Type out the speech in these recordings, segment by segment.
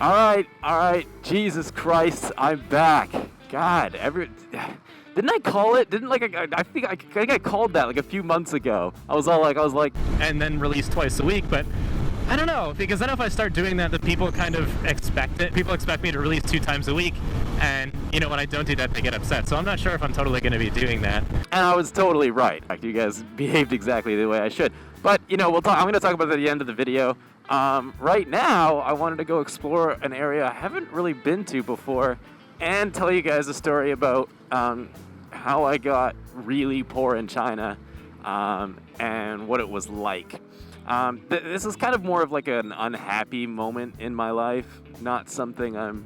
All right. Jesus Christ, I'm back. God, didn't I call it? I think I called that like a few months ago. I was like, and then release twice a week, but I don't know, because then if I start doing that, the people kind of expect it. People expect me to release 2 times a week, and when I don't do that, they get upset. So I'm not sure if I'm totally going to be doing that. And I was totally right. You guys behaved exactly the way I should. But I'm going to talk about it at the end of the video. Right now, I wanted to go explore an area I haven't really been to before, and tell you guys a story about how I got really poor in China, and what it was like. This is kind of more of like an unhappy moment in my life, not something I'm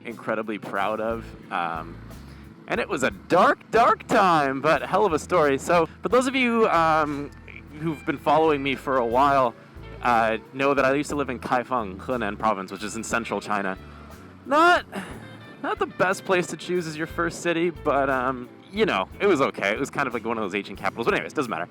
incredibly proud of. And it was a dark time, but hell of a story. So, for those of you who've been following me for a while, know that I used to live in Kaifeng, Henan province, which is in central China. Not the best place to choose as your first city, but it was okay. It was kind of like one of those ancient capitals. But anyways, doesn't matter.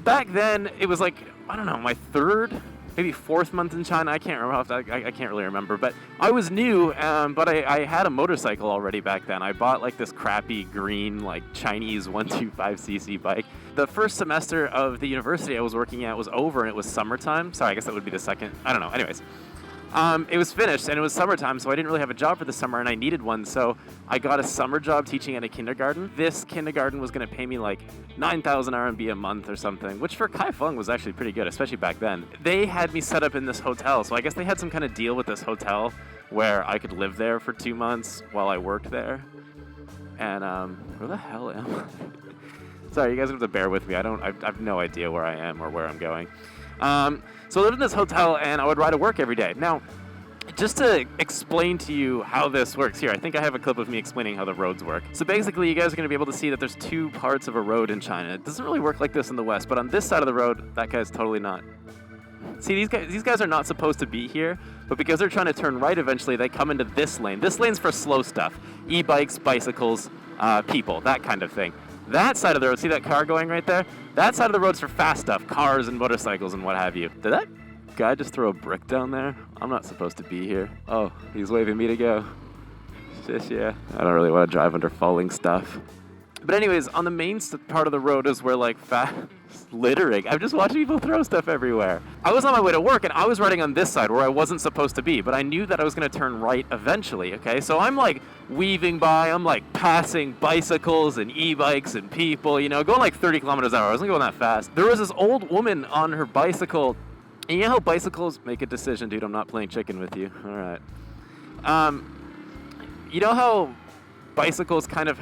Back then, it was like, I don't know, my 3rd, maybe 4th month in China. I can't remember. I can't really remember. But I was new, but I had a motorcycle already back then. I bought like this crappy green, like Chinese 125cc bike. The first semester of the university I was working at was over, and it was summertime. Sorry, I guess that would be the second. I don't know. Anyways. It was finished, and it was summertime, so I didn't really have a job for the summer, and I needed one, so I got a summer job teaching at a kindergarten. This kindergarten was going to pay me like 9,000 RMB a month or something, which for Kaifeng was actually pretty good, especially back then. They had me set up in this hotel, so I guess they had some kind of deal with this hotel where I could live there for 2 months while I worked there. And, where the hell am I? Sorry, you guys have to bear with me. I have no idea where I am or where I'm going. So I lived in this hotel, and I would ride to work every day. Now, just to explain to you how this works here, I think I have a clip of me explaining how the roads work. So basically, you guys are going to be able to see that there's 2 parts of a road in China. It doesn't really work like this in the West, but on this side of the road, that guy's totally not. See, these guys are not supposed to be here, but because they're trying to turn right eventually, they come into this lane. This lane's for slow stuff. E-bikes, bicycles, people, that kind of thing. That side of the road, see that car going right there? That side of the road's for fast stuff, cars and motorcycles and what have you. Did that guy just throw a brick down there? I'm not supposed to be here. Oh, he's waving me to go. Shish, yeah. I don't really want to drive under falling stuff. But anyways, on the main part of the road is where like littering. I'm just watching people throw stuff everywhere. I was on my way to work, and I was riding on this side where I wasn't supposed to be, but I knew that I was going to turn right eventually, okay? So I'm like weaving by, I'm like passing bicycles and e-bikes and people, going like 30 kilometers an hour. I wasn't going that fast. There was this old woman on her bicycle, and you know how bicycles make a decision, dude, I'm not playing chicken with you. All right. You know how bicycles kind of...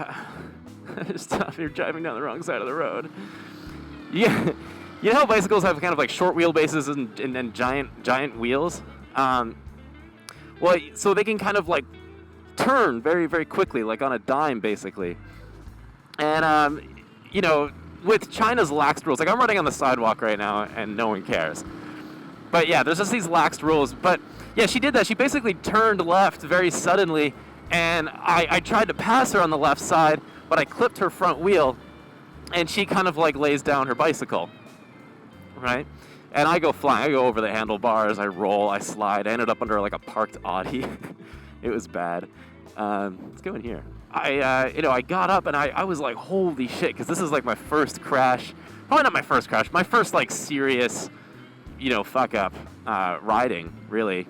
Stop, you're driving down the wrong side of the road. Yeah, you know how bicycles have kind of like short wheelbases and giant wheels? Well, so they can kind of like turn very, very quickly, like on a dime, basically. And, with China's lax rules, like I'm riding on the sidewalk right now and no one cares. But yeah, there's just these lax rules. But yeah, she did that. She basically turned left very suddenly, and I tried to pass her on the left side, but I clipped her front wheel, and she kind of like lays down her bicycle, right? And I go flying. I go over the handlebars. I roll. I slide. I ended up under like a parked Audi. It was bad. Let's go in here. I got up, and I was like, holy shit, because this is like my first crash. Probably not my first crash. My first like serious, fuck up riding, really.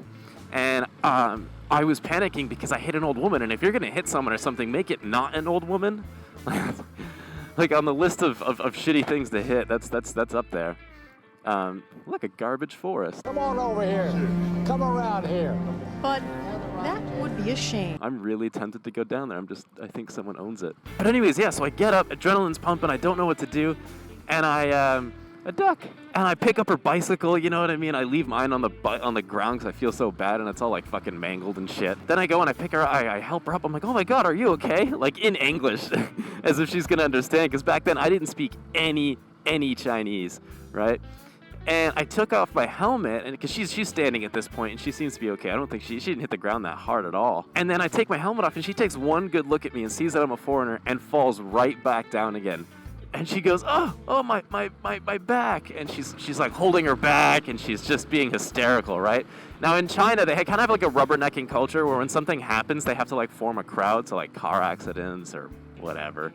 And I was panicking because I hit an old woman, and if you're going to hit someone or something, make it not an old woman. Like on the list of shitty things to hit, that's up there. Look, a garbage forest. Come on over here. Come around here. But that would be a shame. I'm really tempted to go down there. I think someone owns it. But anyways, yeah, so I get up, adrenaline's pumping, I don't know what to do, and I duck. And I pick up her bicycle, you know what I mean? I leave mine on the ground because I feel so bad, and it's all like fucking mangled and shit. Then I go and I pick her up, I help her up. I'm like, oh my god, are you okay? Like in English, as if she's gonna understand, because back then I didn't speak any Chinese, right? And I took off my helmet, and because she's standing at this point, and she seems to be okay. I don't think she didn't hit the ground that hard at all. And then I take my helmet off, and she takes one good look at me and sees that I'm a foreigner and falls right back down again. And she goes, oh, my back. And she's like holding her back, and she's just being hysterical, right? Now in China, they kind of have like a rubbernecking culture where when something happens, they have to like form a crowd, so like car accidents or whatever.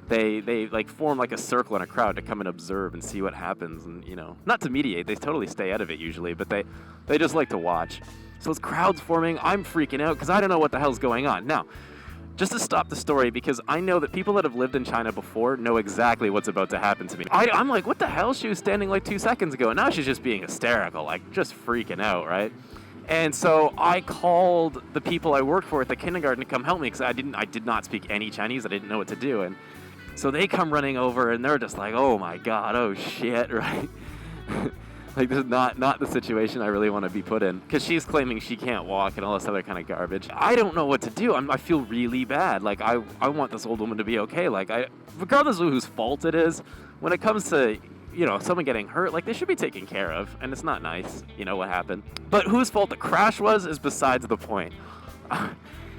They like form like a circle in a crowd to come and observe and see what happens, and not to mediate. They totally stay out of it usually, but they just like to watch. So as crowds forming, I'm freaking out because I don't know what the hell's going on. Now, just to stop the story, because I know that people that have lived in China before know exactly what's about to happen to me. I'm like, what the hell? She was standing like 2 seconds ago, and now she's just being hysterical, like just freaking out, right? And so I called the people I worked for at the kindergarten to come help me because I did not speak any Chinese. I didn't know what to do, and so they come running over, and they're just like, oh my god, oh shit, right? Like, this is not the situation I really want to be put in. Because she's claiming she can't walk and all this other kind of garbage. I don't know what to do. I feel really bad. Like, I want this old woman to be okay. Like, regardless of whose fault it is, when it comes to, someone getting hurt, like, they should be taken care of. And it's not nice, what happened. But whose fault the crash was is besides the point.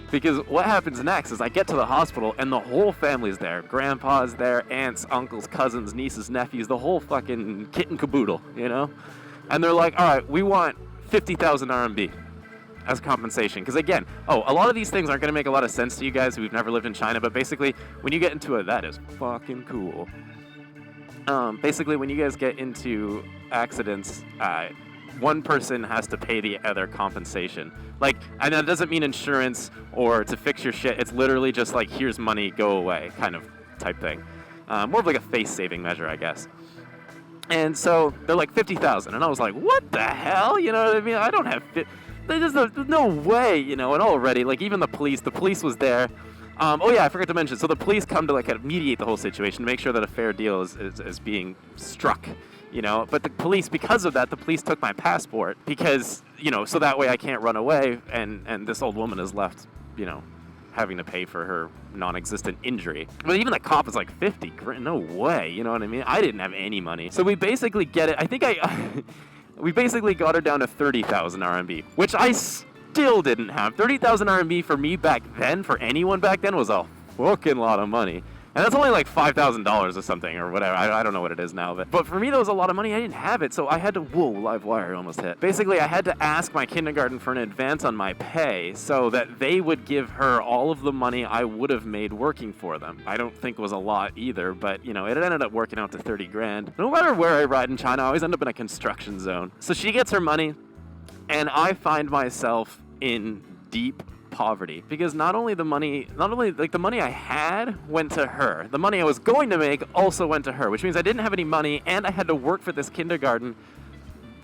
Because what happens next is I get to the hospital, and the whole family's there. Grandpa's there, aunts, uncles, cousins, nieces, nephews, the whole fucking kit and caboodle, And they're like, all right, we want 50,000 RMB as compensation. Because again, a lot of these things aren't going to make a lot of sense to you guys who've never lived in China, but basically, when you get into it, that is fucking cool. Basically, when you guys get into accidents, one person has to pay the other compensation. Like, and that doesn't mean insurance or to fix your shit. It's literally just like, here's money, go away, kind of type thing. More of like a face-saving measure, I guess. And so they're like 50,000, and I was like, what the hell? You know what I mean? I don't have there's no way, and already, like, even the police was there. Oh yeah, I forgot to mention. So the police come to like kind of mediate the whole situation to make sure that a fair deal is being struck. But the police, because of that, the police took my passport because, so that way I can't run away, and this old woman is left, having to pay for her non-existent injury. But even the cop is like 50 grand, no way, you know what I mean? I didn't have any money. So we basically get it, we basically got her down to 30,000 RMB, which I still didn't have. 30,000 RMB for me back then, for anyone back then, was a fucking lot of money. And that's only like $5,000 or something or whatever. I don't know what it is now. But for me, that was a lot of money. I didn't have it. So I had to, live wire almost hit. Basically, I had to ask my kindergarten for an advance on my pay so that they would give her all of the money I would have made working for them. I don't think it was a lot either, but, it ended up working out to 30 grand. No matter where I ride in China, I always end up in a construction zone. So she gets her money, and I find myself in deep poverty, because not only the money I had went to her, the money I was going to make also went to her, which means I didn't have any money, and I had to work for this kindergarten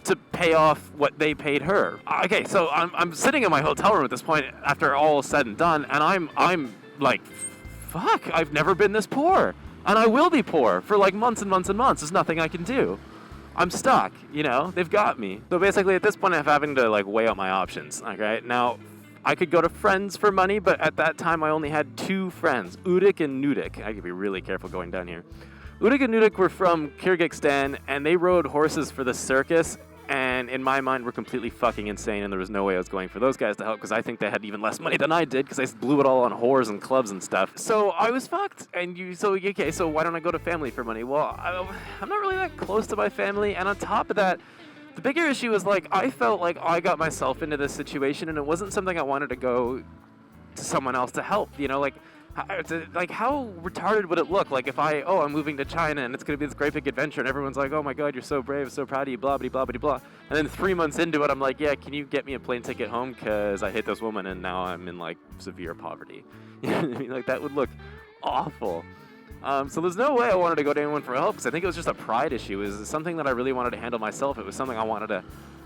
to pay off what they paid her. Okay, so I'm sitting in my hotel room at this point after all is said and done, and I'm like, fuck, I've never been this poor, and I will be poor for like months and months and months. There's nothing I can do. I'm stuck, they've got me. So basically at this point I'm having to like weigh out my options. Okay, now I could go to friends for money, but at that time I only had 2 friends, Udik and Nudik. I could be really careful going down here. Udik and Nudik were from Kyrgyzstan, and they rode horses for the circus, and in my mind were completely fucking insane, and there was no way I was going for those guys to help, because I think they had even less money than I did, because I blew it all on whores and clubs and stuff. So I was fucked, so why don't I go to family for money? Well, I'm not really that close to my family, and on top of that, the bigger issue was, like, I felt like I got myself into this situation, and it wasn't something I wanted to go to someone else to help, how retarded would it look? Like, if I'm moving to China, and it's going to be this great big adventure, and everyone's like, oh my god, you're so brave, so proud of you, blah, blah, blah, blah, blah. And then 3 months into it, I'm like, yeah, can you get me a plane ticket home? Because I hit this woman, and now I'm in, like, severe poverty. You know what I mean? Like, that would look awful. So there's no way I wanted to go to anyone for help, because I think it was just a pride issue. It was something that I really wanted to handle myself. It was something I wanted to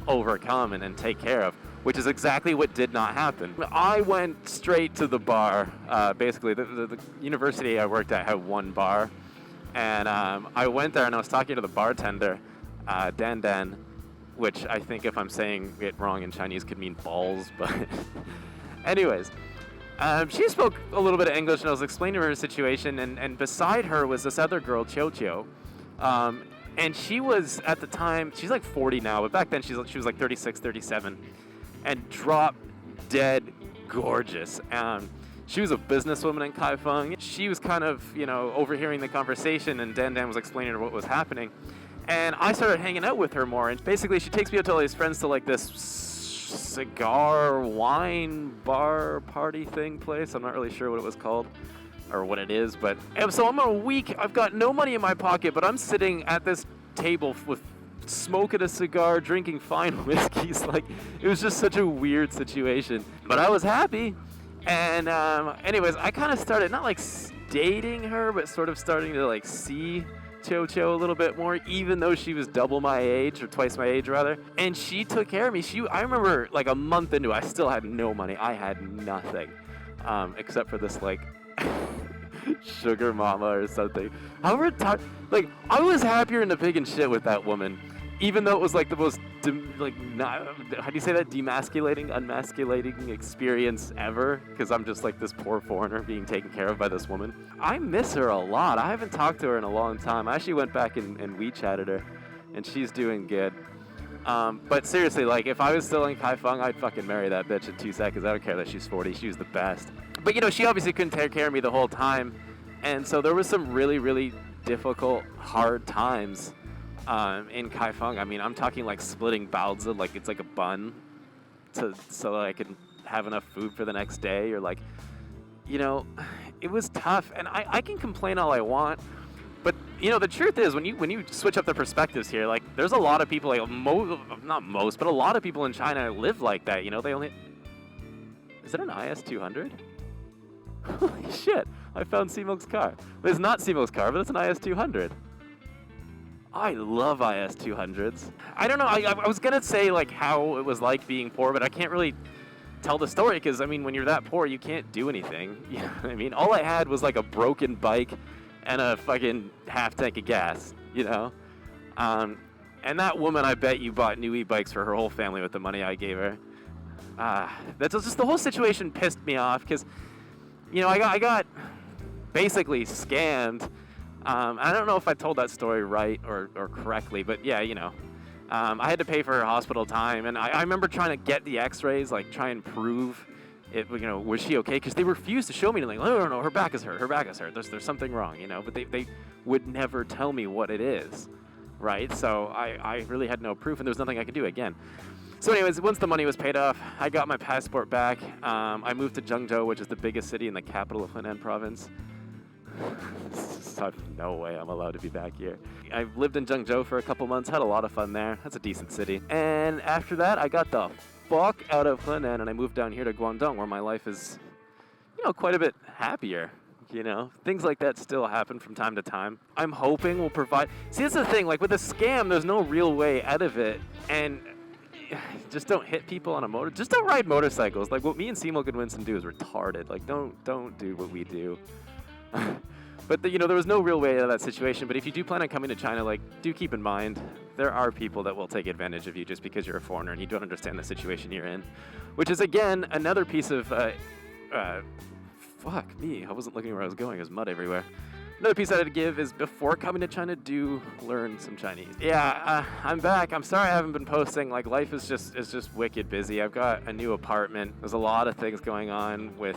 overcome and take care of, which is exactly what did not happen. I went straight to the bar. Basically, the university I worked at had one bar, and I went there and I was talking to the bartender, Dan, which I think if I'm saying it wrong in Chinese could mean balls, but anyways. She spoke a little bit of English, and I was explaining to her situation, and beside her was this other girl, Chio. And she was, at the time, she's like 40 now, but back then she was like 36, 37, and drop dead gorgeous. She was a businesswoman in Kaifeng. She was kind of, overhearing the conversation, and Dan was explaining to her what was happening. And I started hanging out with her more. And basically, she takes me out to all these friends to like this cigar, wine, bar, party thing place. I'm not really sure what it was called or what it is. But so I'm on a week. I've got no money in my pocket, but I'm sitting at this table with smoking a cigar, drinking fine whiskeys. Like, it was just such a weird situation. But I was happy. And anyways, I kind of started not like dating her, but sort of starting to like see Cho a little bit more, even though she was double my age, or twice my age rather. And she took care of me. I remember like a month into it, I still had no money. I had nothing, except for this like sugar mama or something. I was happier in the pig and shit with that woman. Even though it was like the most, how do you say that? Unmasculating experience ever. Because I'm just like this poor foreigner being taken care of by this woman. I miss her a lot. I haven't talked to her in a long time. I actually went back and WeChatted her. And she's doing good. But seriously, like, if I was still in Kaifeng, I'd fucking marry that bitch in 2 seconds. I don't care that she's 40. She was the best. But, she obviously couldn't take care of me the whole time. And so there was some really, really difficult, hard times. In Kaifeng. I mean, I'm talking like splitting baozi, like it's like a bun, so that I can have enough food for the next day, or like, it was tough. And I can complain all I want, but the truth is, when you switch up the perspectives here, like there's a lot of people, like not most, but a lot of people in China live like that. They only. Is it an IS-200? Holy shit! I found C-Milk's car. It's not C-Milk's car, but it's an IS-200. I love IS-200s. I don't know, I was gonna say like how it was like being poor, but I can't really tell the story because, I mean, when you're that poor, you can't do anything. You know what I mean? All I had was like a broken bike and a fucking half tank of gas, And that woman, I bet you bought new e-bikes for her whole family with the money I gave her. That's just, the whole situation pissed me off because, I got basically scammed. I don't know if I told that story right or correctly, but yeah, I had to pay for her hospital time, and I remember trying to get the x-rays, like try and prove it, was she okay? Because they refused to show me anything. No, her back is hurt, there's something wrong, but they would never tell me what it is, right? So I really had no proof, and there was nothing I could do again. So anyways, once the money was paid off, I got my passport back. I moved to Zhengzhou, which is the biggest city in the capital of Henan province. No way I'm allowed to be back here. I lived in Zhengzhou for a couple months, had a lot of fun there. That's a decent city. And after that, I got the fuck out of Henan and I moved down here to Guangdong, where my life is, quite a bit happier. Things like that still happen from time to time. I'm hoping we'll provide. See, that's the thing. Like with a scam, there's no real way out of it, and just don't hit people on a motor. Just don't ride motorcycles. Like what me and C-Milk and Winston do is retarded. Like don't do what we do. But there was no real way out of that situation. But if you do plan on coming to China, like, do keep in mind there are people that will take advantage of you just because you're a foreigner and you don't understand the situation you're in, which is again another piece of fuck me. I wasn't looking where I was going. There's mud everywhere. Another piece I had to give is before coming to China, do learn some Chinese. Yeah, I'm back. I'm sorry I haven't been posting. Like, life is just wicked busy. I've got a new apartment. There's a lot of things going on with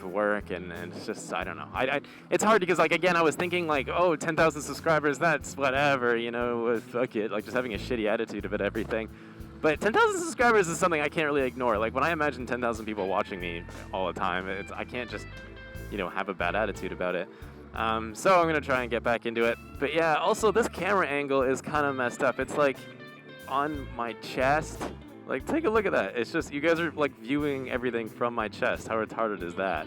work, and it's just, I don't know. It's hard because, like, again, I was thinking, like, 10,000 subscribers, that's whatever, fuck it. Like, just having a shitty attitude about everything. But 10,000 subscribers is something I can't really ignore. Like, when I imagine 10,000 people watching me all the time, I can't just, have a bad attitude about it. So I'm going to try and get back into it. But yeah, also this camera angle is kind of messed up. It's like on my chest. Like, take a look at that. It's just, you guys are like viewing everything from my chest. How retarded is that?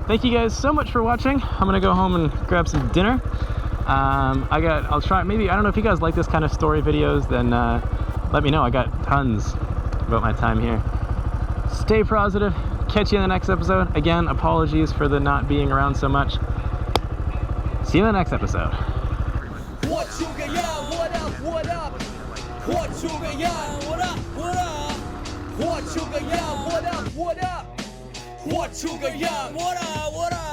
Thank you guys so much for watching. I'm going to go home and grab some dinner. I'll try, maybe, I don't know if you guys like this kind of story videos, then let me know. I got tons about my time here. Stay positive. Catch you in the next episode. Again, apologies for the not being around so much. See you in the next episode. What up?